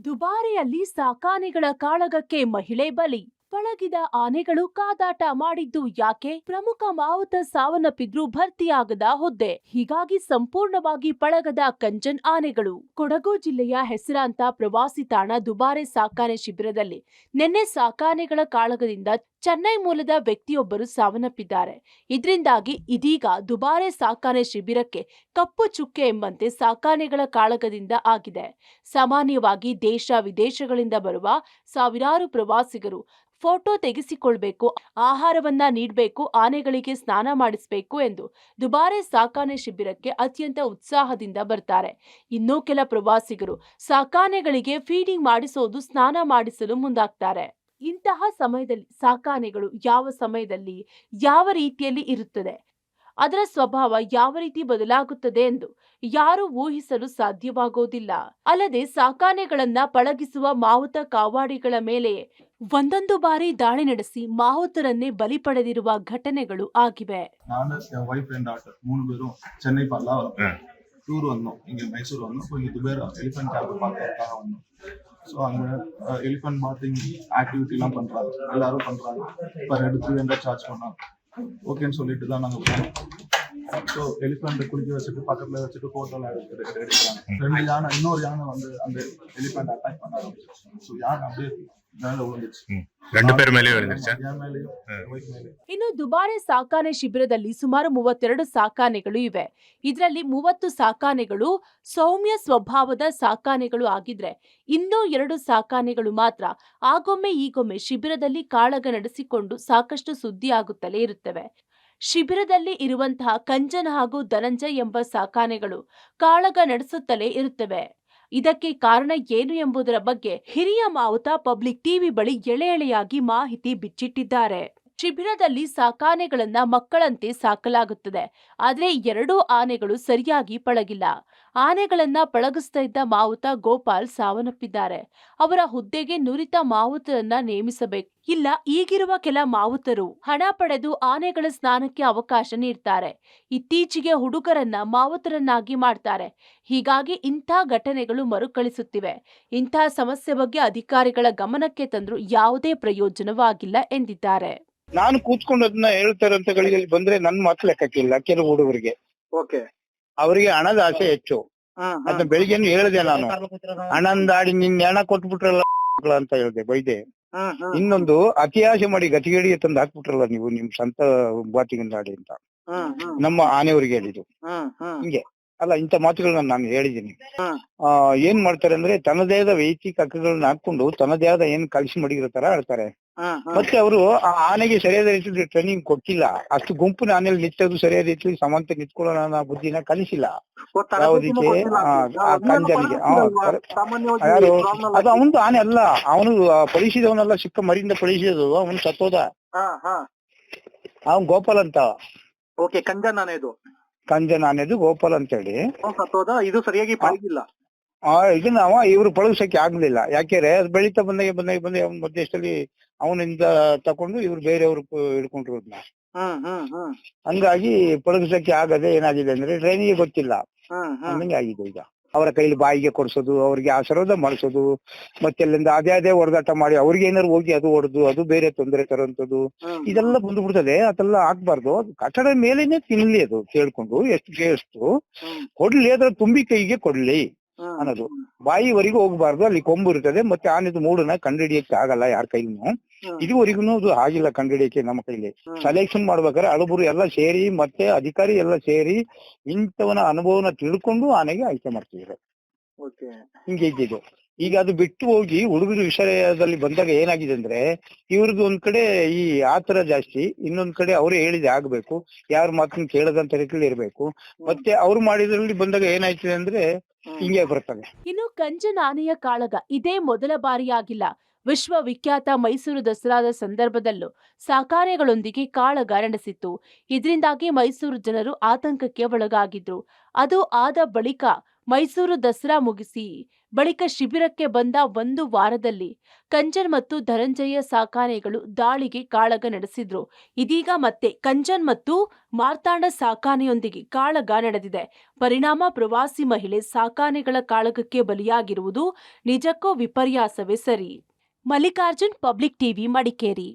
ದುಬಾರೆಯಲ್ಲಿ ಸಾಕಾನೆಗಳ ಕಾಳಗಕ್ಕೆ ಮಹಿಳೆ ಬಲಿ. ಪಳಗಿದ ಆನೆಗಳು ಕಾದಾಟ ಮಾಡಿದ್ದು ಯಾಕೆ? ಪ್ರಮುಖ ಮಾವುತ ಸಾವನ್ನಪ್ಪಿದ್ರೂ ಭರ್ತಿಯಾಗದ ಹುದ್ದೆ. ಹೀಗಾಗಿ ಸಂಪೂರ್ಣವಾಗಿ ಪಳಗದ ಕಂಜನ್ ಆನೆಗಳು. ಕೊಡಗು ಜಿಲ್ಲೆಯ ಹೆಸರಾಂತ ಪ್ರವಾಸಿ ತಾಣ ದುಬಾರೆ ಸಾಕಾನೆ ಶಿಬಿರದಲ್ಲಿ ನಿನ್ನೆ ಸಾಕಾನೆಗಳ ಕಾಳಗದಿಂದ ಚೆನ್ನೈ ಮೂಲದ ವ್ಯಕ್ತಿಯೊಬ್ಬರು ಸಾವನ್ನಪ್ಪಿದ್ದಾರೆ. ಇದರಿಂದಾಗಿ ಇದೀಗ ದುಬಾರೆ ಸಾಕಾನೆ ಶಿಬಿರಕ್ಕೆ ಕಪ್ಪು ಚುಕ್ಕೆ ಎಂಬಂತೆ ಸಾಕಾನೆಗಳ ಕಾಳಗದಿಂದ ಆಗಿದೆ. ಸಾಮಾನ್ಯವಾಗಿ ದೇಶ ವಿದೇಶಗಳಿಂದ ಬರುವ ಸಾವಿರಾರು ಪ್ರವಾಸಿಗರು ಫೋಟೋ ತೆಗೆಸಿಕೊಳ್ಬೇಕು, ಆಹಾರವನ್ನ ನೀಡಬೇಕು, ಆನೆಗಳಿಗೆ ಸ್ನಾನ ಮಾಡಿಸಬೇಕು ಎಂದು ದುಬಾರೆ ಸಾಕಾನೆ ಶಿಬಿರಕ್ಕೆ ಅತ್ಯಂತ ಉತ್ಸಾಹದಿಂದ ಬರ್ತಾರೆ. ಇನ್ನೂ ಕೆಲ ಪ್ರವಾಸಿಗರು ಸಾಕಾನೆಗಳಿಗೆ ಫೀಡಿಂಗ್ ಮಾಡಿಸೋದು, ಸ್ನಾನ ಮಾಡಿಸಲು ಮುಂದಾಗ್ತಾರೆ. ಇಂತಹ ಸಮಯದಲ್ಲಿ ಸಾಕಾನೆಗಳು ಯಾವ ಸಮಯದಲ್ಲಿ ಯಾವ ರೀತಿಯಲ್ಲಿ ಇರುತ್ತದೆ, ಅದರ ಸ್ವಭಾವ ಯಾವ ರೀತಿ ಬದಲಾಗುತ್ತದೆ ಎಂದು ಯಾರು ಊಹಿಸಲು ಸಾಧ್ಯವಾಗೋದಿಲ್ಲ. ಅಲ್ಲದೆ ಸಾಕಾನೆಗಳನ್ನ ಪಳಗಿಸುವ ಮಾವುತ ಕಾವಾಡಿಗಳ ಮೇಲೆ ಒಂದೊಂದು ಬಾರಿ ದಾಳಿ ನಡೆಸಿ ಮಾವುತರನ್ನೇ ಬಲಿ ಪಡೆದಿರುವ ಘಟನೆಗಳು ಆಗಿವೆ. நான் என் ஒய்ஃப் அண்ட் டாட்டர் 3 பேரும் சென்னை டூர் வந்தோம். இங்கே மைசூர் வந்தோம். ஸோ இங்கே துபேர் எலிஃபென்ட் கேம்ப் பார்க்கறதுக்காக வந்தோம். ஸோ அங்கே எலிஃபென்ட் பாத்திங் ஆக்டிவிட்டிலாம் பண்ணுறாங்க, எல்லாரும் பண்ணுறாங்க. பர் ஹெட் 300 சார்ஜ் பண்ணாங்க. ஓகேன்னு சொல்லிட்டு தான் நாங்கள் போனோம். ஸோ எலிஃபெண்ட் குளிக்க வச்சுட்டு பக்கத்தில் வச்சுட்டு ஃபோட்டோலாம் எடுக்கிறாங்க. 2 யானை, இன்னொரு யானை வந்து அந்த எலிஃபென்ட் அட்டாக் பண்ண ஆரம்பிச்சு. ஸோ யானை அப்படியே மேலே விழுந்துச்சு. ಇನ್ನು ದುಬಾರೆ ಸಾಕಾನೆ ಶಿಬಿರದಲ್ಲಿ ಸುಮಾರು 32 ಸಾಕಾನೆಗಳು ಇವೆ. ಇದರಲ್ಲಿ 30 ಸಾಕಾನೆಗಳು ಸೌಮ್ಯ ಸ್ವಭಾವದ ಸಾಕಾನೆಗಳು ಆಗಿದ್ರೆ ಇನ್ನೂ 2 ಸಾಕಾನೆಗಳು ಮಾತ್ರ ಆಗೊಮ್ಮೆ ಈಗೊಮ್ಮೆ ಶಿಬಿರದಲ್ಲಿ ಕಾಳಗ ನಡೆಸಿಕೊಂಡು ಸಾಕಷ್ಟು ಸುದ್ದಿ ಆಗುತ್ತಲೇ ಇರುತ್ತವೆ. ಶಿಬಿರದಲ್ಲಿ ಇರುವಂತಹ ಕಂಜನ್ ಹಾಗೂ ಧನಂಜಯ್ ಎಂಬ ಸಾಕಾನೆಗಳು ಕಾಳಗ ನಡೆಸುತ್ತಲೇ ಇರುತ್ತವೆ. ಇದಕ್ಕೆ ಕಾರಣ ಏನು ಎಂಬುದರ ಬಗ್ಗೆ ಹಿರಿಯ ಮಾವುತ ಪಬ್ಲಿಕ್ ಟಿವಿ ಬಳಿ ಎಳೆ ಎಳೆಯಾಗಿ ಮಾಹಿತಿ ಬಿಚ್ಚಿಟ್ಟಿದ್ದಾರೆ. ಶಿಬಿರದಲ್ಲಿ ಸಾಕಾನೆಗಳನ್ನ ಮಕ್ಕಳಂತೆ ಸಾಕಲಾಗುತ್ತದೆ. ಆದರೆ 2 ಆನೆಗಳು ಸರಿಯಾಗಿ ಪಳಗಿಲ್ಲ. ಆನೆಗಳನ್ನ ಪಳಗಿಸ್ತಾ ಇದ್ದ ಮಾವುತ ಗೋಪಾಲ್ ಸಾವನ್ನಪ್ಪಿದ್ದಾರೆ. ಅವರ ಹುದ್ದೆಗೆ ನುರಿತ ಮಾವುತರನ್ನ ನೇಮಿಸಬೇಕು. ಇಲ್ಲ, ಈಗಿರುವ ಕೆಲ ಮಾವುತರು ಹಣ ಪಡೆದು ಆನೆಗಳ ಸ್ನಾನಕ್ಕೆ ಅವಕಾಶ ನೀಡ್ತಾರೆ. ಇತ್ತೀಚೆಗೆ ಹುಡುಗರನ್ನ ಮಾವುತರನ್ನಾಗಿ ಮಾಡ್ತಾರೆ. ಹೀಗಾಗಿ ಇಂಥ ಘಟನೆಗಳು ಮರುಕಳಿಸುತ್ತಿವೆ. ಇಂಥ ಸಮಸ್ಯೆ ಬಗ್ಗೆ ಅಧಿಕಾರಿಗಳ ಗಮನಕ್ಕೆ ತಂದ್ರೂ ಯಾವುದೇ ಪ್ರಯೋಜನವಾಗಿಲ್ಲ ಎಂದಿದ್ದಾರೆ. ನಾನು ಕೂತ್ಕೊಂಡು ಅದನ್ನ ಹೇಳ್ತಾರಂತ ಗಳಿಗೆಲ್ಲಿ ಬಂದ್ರೆ ನನ್ ಮಾತು ಲೆಕ್ಕಕ್ಕಿಲ್ಲ. ಕೆಲವು ಹುಡುಗರಿಗೆ ಅವರಿಗೆ ಹಣದ ಆಸೆ ಹೆಚ್ಚು. ಅದನ್ನ ಬೆಳಿಗ್ಗೆನು ಹೇಳಿದೆ ನಾನು, ಹಣಂದಾಡಿ ನಿನ್ನ ಹಣ ಕೊಟ್ಬಿಟ್ರಲ್ಲ ಅಂತ ಹೇಳಿದೆ, ಬೈದೆ. ಇನ್ನೊಂದು ಅತಿ ಆಸೆ ಮಾಡಿ ಗತಿಗೇಡಿಗೆ ತಂದು ಹಾಕ್ಬಿಟ್ರಲ್ಲ ನೀವು ನಿಮ್ ಸ್ವಂತ ಬಾತಿಗಂದಾಡಿ ಅಂತ ನಮ್ಮ ಆನೆಯವರಿಗೆ ಹೇಳಿದ್ದು. ಹಿಂಗೆ ಅಲ್ಲ, ಇಂಥ ಮಾತುಗಳನ್ನ ನಾನು ಹೇಳಿದ್ದೀನಿ. ಏನ್ ಮಾಡ್ತಾರೆ ಅಂದ್ರೆ ತನ್ನದೇ ಆದ ವೈಯಕ್ತಿಕ ಹಕ್ಕುಗಳನ್ನ ಹಾಕೊಂಡು ತನ್ನದೇ ಆದ ಏನ್ ಕಲಿಸಿ ಮಡಿಗಿರೋ ತರ ಆಡ್ತಾರೆ. ಮತ್ತೆ ಅವರು ಆ ಆನೆಗೆ ಸರಿಯಾದ ರೀತಿಯಲ್ಲಿ ಟ್ರೈನಿಂಗ್ ಕೊಟ್ಟಿಲ್ಲ. ಅಷ್ಟು ಗುಂಪಿನ ಆನೆಯಲ್ಲಿ ನಿಂತದ್ದು ಸರಿಯಾದ ರೀತಿಯಲ್ಲಿ ಸಮಾನತೆ ನಿಂತ್ಕೊಳ್ಳೋಣ ಬುದ್ಧಿನ ಕಲಿಸಿಲ್ಲ ಯಾವುದಕ್ಕೆ ಕಂಜನಿಗೆ. ಯಾರು ಅದು ಅವನು ಆನೆ ಅಲ್ಲ, ಅವನು ಪಳಿಸಿದವನಲ್ಲ, ಸಿಕ್ಕ ಮರಿಯಿಂದ ಪಳಿಸಿದದು. ಅವನು ಸತ್ತೋದ. ಅವನ್ ಗೋಪಾಲ್ ಅಂತ. ಕಂಜನ್ ಆನೆದು ಗೋಪಾಲ್ ಅಂತ ಹೇಳಿ ಇದು ಸರಿಯಾಗಿ ಪಳಗಿಲ್ಲ. ಇದನ್ನ ಇವ್ರು ಪಳಗಿಸಕ್ಕೆ ಆಗ್ಲಿಲ್ಲ. ಯಾಕೆಂದ್ರೆ ಅದು ಬೆಳೀತಾ ಬಂದ ಮಧ್ಯದಲ್ಲಿ ಅವನಿಂದ ತಕೊಂಡು ಇವ್ರು ಬೇರೆಯವ್ರು ಹಿಡ್ಕೊಂಡ್ರು ಅದನ್ನ. ಹಂಗಾಗಿ ಪಳಗಿಸಕ್ಕೆ ಆಗದೆ ಏನಾಗಿದೆ ಅಂದ್ರೆ ಟ್ರೈನಿಗೆ ಗೊತ್ತಿಲ್ಲ, ಹಂಗೆ ಆಗಿದೆ. ಈಗ ಅವರ ಕೈಲಿ ಬಾಯಿಗೆ ಕೊಡ್ಸೋದು, ಅವ್ರಿಗೆ ಆಶೀರ್ವಾದ ಮಾಡಿಸೋದು, ಮತ್ತೆ ಅಲ್ಲಿಂದ ಅದೇ ಹೊಡೆದಾಟ ಮಾಡಿ ಅವ್ರಿಗೆ ಏನಾರು ಹೋಗಿ ಅದು ಹೊಡೆದು ಅದು ಬೇರೆ ತೊಂದರೆ ತರುವಂತದ್ದು ಇದೆಲ್ಲ ಬಂದ್ಬಿಡ್ತದೆ. ಅದೆಲ್ಲ ಆಗ್ಬಾರ್ದು. ಅದು ಕಟ್ಟಡ ಮೇಲೇನೆ ತಿನ್ಲಿ, ಅದು ಕೇಳ್ಕೊಂಡು ಎಷ್ಟು ಕೊಡ್ಲಿ, ಅದ್ರ ತುಂಬಿ ಕೈಗೆ ಕೊಡ್ಲಿ ಅನ್ನೋದು. ಬಾಯಿವರೆಗೂ ಹೋಗ್ಬಾರ್ದು. ಅಲ್ಲಿ ಕೊಂಬು ಇರ್ತದೆ. ಮತ್ತೆ ಆನೆದು ಮೂಡನ್ನ ಕಂಡುಹಿಡಿಯಕ್ಕೆ ಆಗಲ್ಲ ಯಾರ ಕೈಲೂ. ಇದುವರೆಗೂ ಅದು ಆಗಿಲ್ಲ ಕಂಡುಹಿಡಿಯಕ್ಕೆ ನಮ್ಮ ಕೈಲಿ. ಸೆಲೆಕ್ಷನ್ ಮಾಡ್ಬೇಕಾದ್ರೆ ಹಳಬರು ಎಲ್ಲ ಸೇರಿ ಮತ್ತೆ ಅಧಿಕಾರಿ ಎಲ್ಲ ಸೇರಿ ಇಂಥವನ ಅನುಭವನ ತಿಳ್ಕೊಂಡು ಆನೆಗೆ ಆಯ್ಕೆ ಮಾಡ್ತಿದ್ರು. ಹಿಂಗೆ ಇದ್ದಿದ್ದು. ಈಗ ಅದು ಬಿಟ್ಟು ಹೋಗಿ ಹುಡುಗರ ವಿಷಯದಲ್ಲಿ ಬಂದಾಗ ಏನಾಗಿದೆ ಅಂದ್ರೆ ಇವ್ರದ್ದು ಒಂದ್ ಕಡೆ ಈ ಆತರ ಜಾಸ್ತಿ, ಇನ್ನೊಂದ್ ಕಡೆ ಅವ್ರು ಹೇಳಿದೆ ಆಗ್ಬೇಕು, ಯಾರ ಮಾತನ್ನ ಕೇಳದಂತ ರೀತಿಯಲ್ಲಿ ಇರ್ಬೇಕು. ಮತ್ತೆ ಅವ್ರು ಮಾಡಿದ್ರಲ್ಲಿ ಬಂದಾಗ ಏನಾಯ್ತದೆ ಅಂದ್ರೆ ಹಿಂಗೆ ಬರ್ತದೆ. ಇನ್ನು ಕಂಜನ್ ಆನೆಯ ಕಾಳಗ ಇದೇ ಮೊದಲ ಬಾರಿಯಾಗಿಲ್ಲ. ವಿಶ್ವವಿಖ್ಯಾತ ಮೈಸೂರು ದಸರಾದ ಸಂದರ್ಭದಲ್ಲೂ ಸಾಕಾನೆಗಳೊಂದಿಗೆ ಕಾಳಗ ನಡೆಸಿತ್ತು. ಇದರಿಂದಾಗಿ ಮೈಸೂರು ಜನರು ಆತಂಕಕ್ಕೆ ಒಳಗಾಗಿದ್ರು. ಅದು ಆದ ಬಳಿಕ ಮೈಸೂರು ದಸರಾ ಮುಗಿಸಿ ಬಳಿಕ ಶಿಬಿರಕ್ಕೆ ಬಂದ 1 ವಾರದಲ್ಲಿ ಕಂಜನ್ ಮತ್ತು ಧನಂಜಯ ಸಾಕಾನೆಗಳು ದಾಳಿಗೆ ಕಾಳಗ ನಡೆಸಿದ್ರು. ಇದೀಗ ಮತ್ತೆ ಕಂಜನ್ ಮತ್ತು ಮಾರ್ತಾಂಡ ಸಾಕಾನೆಯೊಂದಿಗೆ ಕಾಳಗ ನಡೆದಿದೆ. ಪರಿಣಾಮ ಪ್ರವಾಸಿ ಮಹಿಳೆ ಸಾಕಾನೆಗಳ ಕಾಳಗಕ್ಕೆ ಬಲಿಯಾಗಿರುವುದು ನಿಜಕ್ಕೂ ವಿಪರ್ಯಾಸವೇ ಸರಿ. Mallikarjun, public TV, Madikeri.